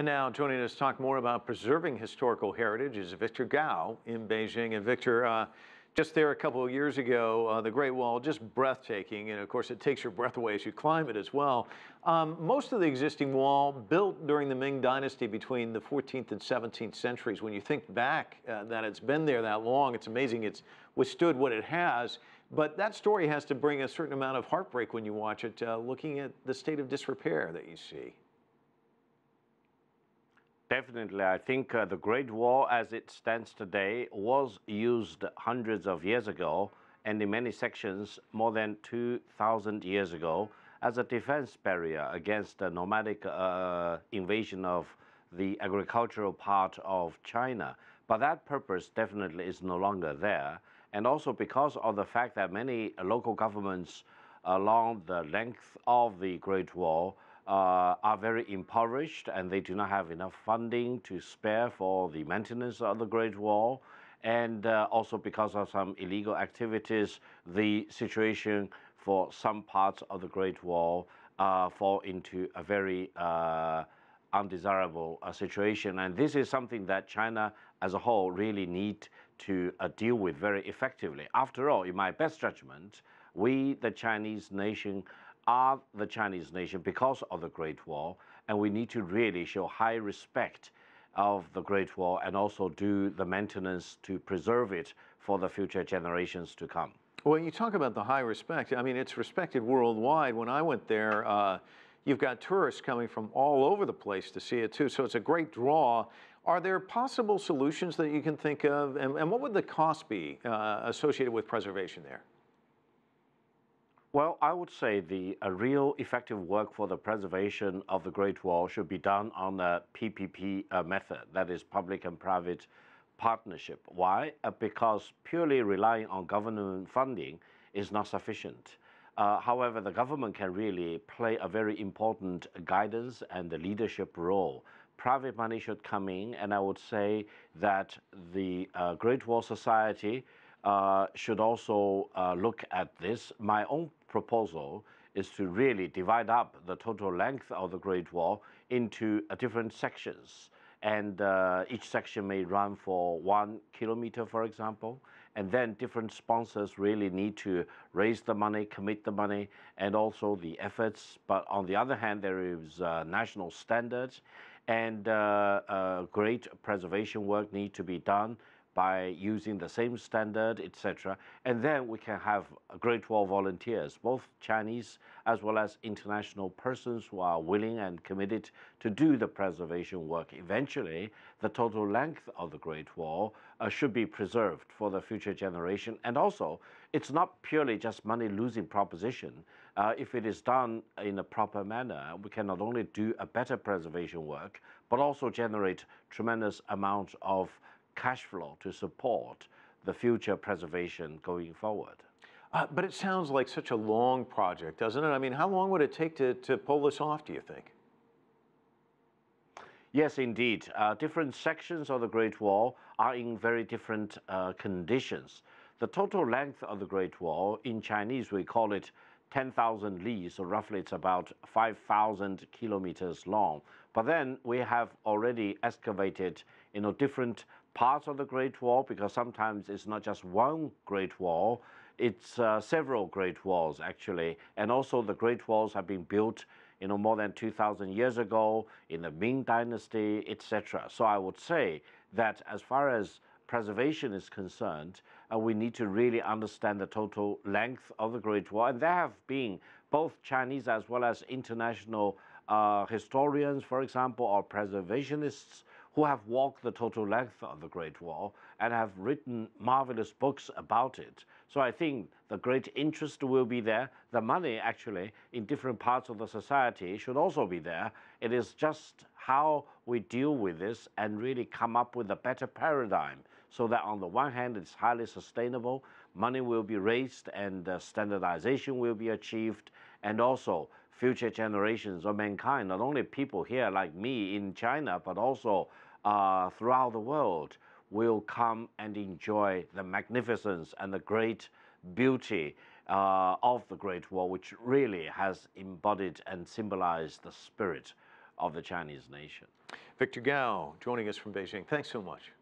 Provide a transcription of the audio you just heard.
And now joining us to talk more about preserving historical heritage is Victor Gao in Beijing. And Victor, just there a couple of years ago, the Great Wall, just breathtaking. And of course, it takes your breath away as you climb it as well. Most of the existing wall built during the Ming Dynasty between the 14th and 17th centuries. When you think back that it's been there that long, it's amazing it's withstood what it has. But that story has to bring a certain amount of heartbreak when you watch it, looking at the state of disrepair that you see. Definitely. I think the Great Wall as it stands today was used hundreds of years ago and in many sections more than 2,000 years ago as a defense barrier against the nomadic invasion of the agricultural part of China. But that purpose definitely is no longer there. And also because of the fact that many local governments along the length of the Great Wall are very impoverished and they do not have enough funding to spare for the maintenance of the Great Wall. And also because of some illegal activities, the situation for some parts of the Great Wall fall into a very undesirable situation. And this is something that China as a whole really need to deal with very effectively. After all, in my best judgment, we, the Chinese nation, are the Chinese nation because of the Great Wall, and we need to really show high respect of the Great Wall and also do the maintenance to preserve it for the future generations to come. Well, you talk about the high respect. I mean, it's respected worldwide. When I went there, you've got tourists coming from all over the place to see it too, so it's a great draw. Are there possible solutions that you can think of, and what would the cost be associated with preservation there? Well, I would say the real effective work for the preservation of the Great Wall should be done on a PPP method, that is public and private partnership. Why? Because purely relying on government funding is not sufficient. However, the government can really play a very important guidance and the leadership role. Private money should come in, and I would say that the Great Wall Society should also look at this. My own proposal is to really divide up the total length of the Great Wall into different sections. And each section may run for 1 kilometer, for example. And then different sponsors really need to raise the money, commit the money, and also the efforts. But on the other hand, there is national standards, and great preservation work need to be done by using the same standard, etc. And then we can have Great Wall volunteers, both Chinese as well as international persons who are willing and committed to do the preservation work. Eventually, the total length of the Great Wall should be preserved for the future generation. And also, it's not purely just money-losing proposition. If it is done in a proper manner, we can not only do a better preservation work, but also generate tremendous amount of cash flow to support the future preservation going forward. But it sounds like such a long project, doesn't it? I mean, how long would it take to pull this off, do you think? Yes, indeed. Different sections of the Great Wall are in very different conditions. The total length of the Great Wall, in Chinese we call it 10,000 li, so roughly it's about 5,000 kilometers long. But then we have already excavated, different parts of the Great Wall, because sometimes it's not just one Great Wall, it's several Great Walls actually. And also the Great Walls have been built more than 2,000 years ago in the Ming Dynasty, etc. So I would say that as far as preservation is concerned, we need to really understand the total length of the Great Wall. And there have been both Chinese as well as international historians, for example, or preservationists who have walked the total length of the Great Wall and have written marvelous books about it. So I think the great interest will be there. The money, actually, in different parts of the society should also be there. It is just how we deal with this and really come up with a better paradigm so that on the one hand, it's highly sustainable, money will be raised and standardization will be achieved, and also future generations of mankind, not only people here like me in China, but also throughout the world, will come and enjoy the magnificence and the great beauty of the Great Wall, which really has embodied and symbolized the spirit of the Chinese nation. Victor Gao joining us from Beijing. Thanks so much.